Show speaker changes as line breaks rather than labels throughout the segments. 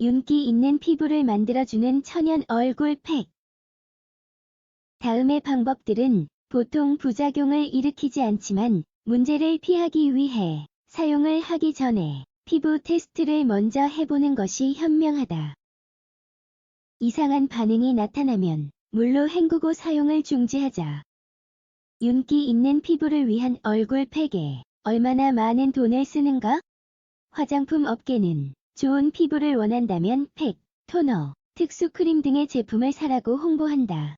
윤기 있는 피부를 만들어주는 천연 얼굴 팩. 다음의 방법들은 보통 부작용을 일으키지 않지만 문제를 피하기 위해 사용을 하기 전에 피부 테스트를 먼저 해보는 것이 현명하다. 이상한 반응이 나타나면 물로 헹구고 사용을 중지하자. 윤기 있는 피부를 위한 얼굴 팩에 얼마나 많은 돈을 쓰는가? 화장품 업계는 좋은 피부를 원한다면 팩, 토너, 특수 크림 등의 제품을 사라고 홍보한다.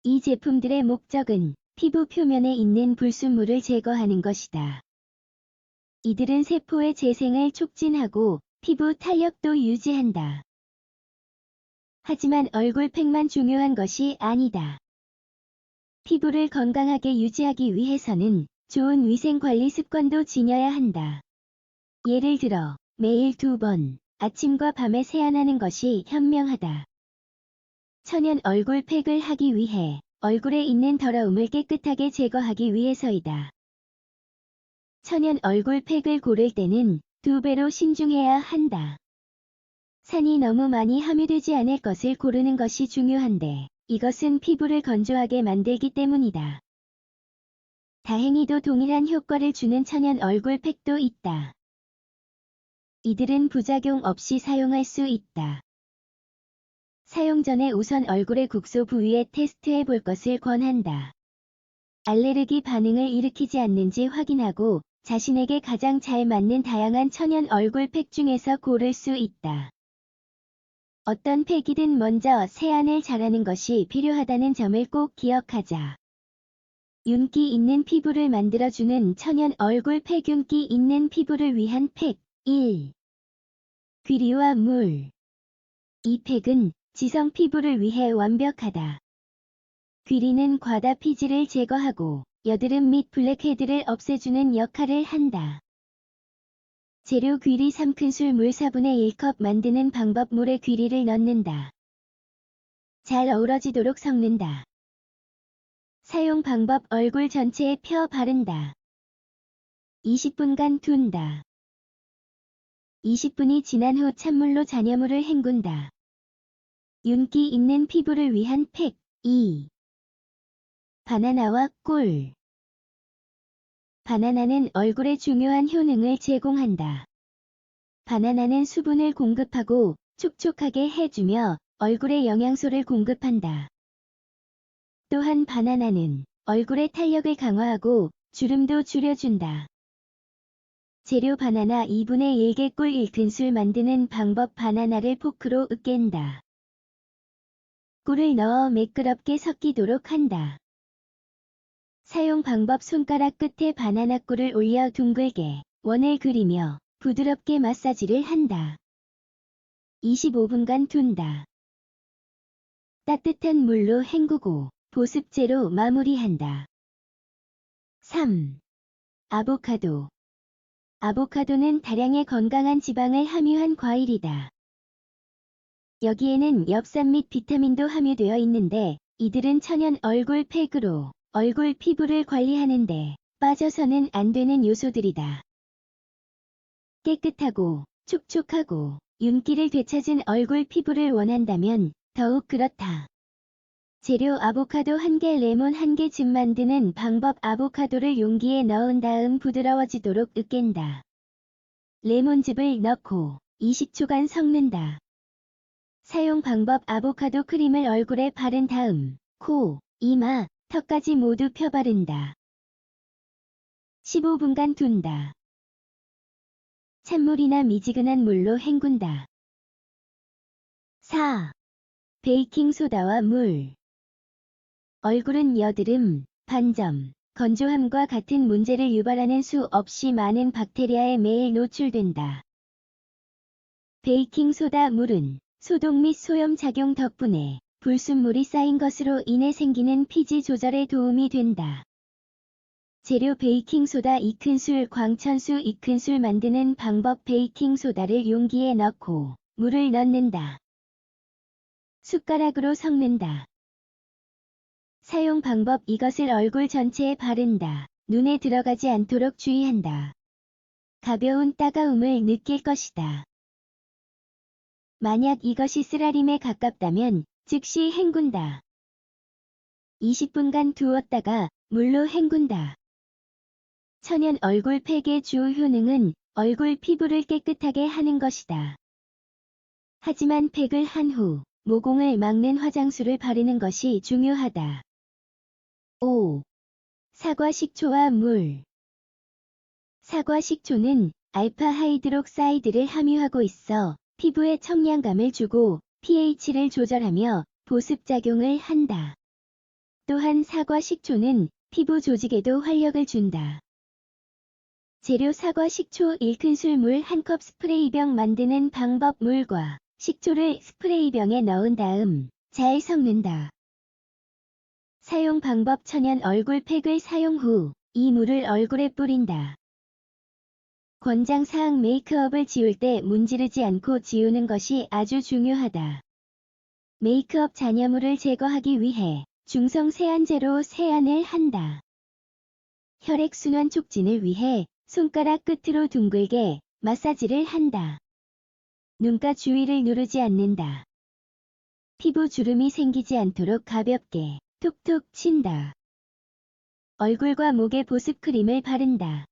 이 제품들의 목적은 피부 표면에 있는 불순물을 제거하는 것이다. 이들은 세포의 재생을 촉진하고 피부 탄력도 유지한다. 하지만 얼굴 팩만 중요한 것이 아니다. 피부를 건강하게 유지하기 위해서는 좋은 위생관리 습관도 지녀야 한다. 예를 들어 매일 2번, 아침과 밤에 세안하는 것이 현명하다. 천연 얼굴 팩을 하기 위해 얼굴에 있는 더러움을 깨끗하게 제거하기 위해서이다. 천연 얼굴 팩을 고를 때는 2배로 신중해야 한다. 산이 너무 많이 함유되지 않을 것을 고르는 것이 중요한데 이것은 피부를 건조하게 만들기 때문이다. 다행히도 동일한 효과를 주는 천연 얼굴 팩도 있다. 이들은 부작용 없이 사용할 수 있다. 사용 전에 우선 얼굴의 국소 부위에 테스트해 볼 것을 권한다. 알레르기 반응을 일으키지 않는지 확인하고 자신에게 가장 잘 맞는 다양한 천연 얼굴 팩 중에서 고를 수 있다. 어떤 팩이든 먼저 세안을 잘하는 것이 필요하다는 점을 꼭 기억하자. 윤기 있는 피부를 만들어주는 천연 얼굴 팩. 윤기 있는 피부를 위한 팩 1. 귀리와 물. 이 팩은 지성 피부를 위해 완벽하다. 귀리는 과다 피지를 제거하고 여드름 및 블랙헤드를 없애주는 역할을 한다. 재료 귀리 3큰술 물 4분의 1컵 만드는 방법. 물에 귀리를 넣는다. 잘 어우러지도록 섞는다. 사용 방법. 얼굴 전체에 펴 바른다. 20분간 둔다. 20분이 지난 후 찬물로 잔여물을 헹군다. 윤기 있는 피부를 위한 팩 2. 바나나와 꿀. 바나나는 얼굴에 중요한 효능을 제공한다. 바나나는 수분을 공급하고 촉촉하게 해주며 얼굴에 영양소를 공급한다. 또한 바나나는 얼굴의 탄력을 강화하고 주름도 줄여준다. 재료 바나나 2분의 1개 꿀 1큰술 만드는 방법. 바나나를 포크로 으깬다. 꿀을 넣어 매끄럽게 섞이도록 한다. 사용 방법. 손가락 끝에 바나나 꿀을 올려 둥글게 원을 그리며 부드럽게 마사지를 한다. 25분간 둔다. 따뜻한 물로 헹구고 보습제로 마무리한다. 3. 아보카도. 아보카도는 다량의 건강한 지방을 함유한 과일이다. 여기에는 엽산 및 비타민도 함유되어 있는데 이들은 천연 얼굴 팩으로 얼굴 피부를 관리하는데 빠져서는 안 되는 요소들이다. 깨끗하고 촉촉하고 윤기를 되찾은 얼굴 피부를 원한다면 더욱 그렇다. 재료 아보카도 1개, 레몬 1개. 즙 만드는 방법. 아보카도를 용기에 넣은 다음 부드러워지도록 으깬다. 레몬즙을 넣고 20초간 섞는다. 사용 방법. 아보카도 크림을 얼굴에 바른 다음 코, 이마, 턱까지 모두 펴바른다. 15분간 둔다. 찬물이나 미지근한 물로 헹군다. 4. 베이킹소다와 물. 얼굴은 여드름, 반점, 건조함과 같은 문제를 유발하는 수 없이 많은 박테리아에 매일 노출된다. 베이킹소다 물은 소독 및 소염 작용 덕분에 불순물이 쌓인 것으로 인해 생기는 피지 조절에 도움이 된다. 재료 베이킹소다 2큰술, 광천수 2큰술 만드는 방법. 베이킹소다를 용기에 넣고 물을 넣는다. 숟가락으로 섞는다. 사용 방법. 이것을 얼굴 전체에 바른다. 눈에 들어가지 않도록 주의한다. 가벼운 따가움을 느낄 것이다. 만약 이것이 쓰라림에 가깝다면 즉시 헹군다. 20분간 두었다가 물로 헹군다. 천연 얼굴팩의 주 효능은 얼굴 피부를 깨끗하게 하는 것이다. 하지만 팩을 한 후 모공을 막는 화장수를 바르는 것이 중요하다. 5. 사과 식초와 물. 사과 식초는 알파 하이드록사이드를 함유하고 있어 피부에 청량감을 주고 pH를 조절하며 보습작용을 한다. 또한 사과 식초는 피부 조직에도 활력을 준다. 재료 사과 식초 1큰술 물 1컵 스프레이병 만드는 방법 물과 식초를 스프레이병에 넣은 다음 잘 섞는다. 사용 방법 천연 얼굴팩을 사용 후 이 물을 얼굴에 뿌린다. 권장사항 메이크업을 지울 때 문지르지 않고 지우는 것이 아주 중요하다. 메이크업 잔여물을 제거하기 위해 중성 세안제로 세안을 한다. 혈액순환 촉진을 위해 손가락 끝으로 둥글게 마사지를 한다. 눈가 주위를 누르지 않는다. 피부 주름이 생기지 않도록 가볍게 톡톡 친다. 얼굴과 목에 보습 크림을 바른다.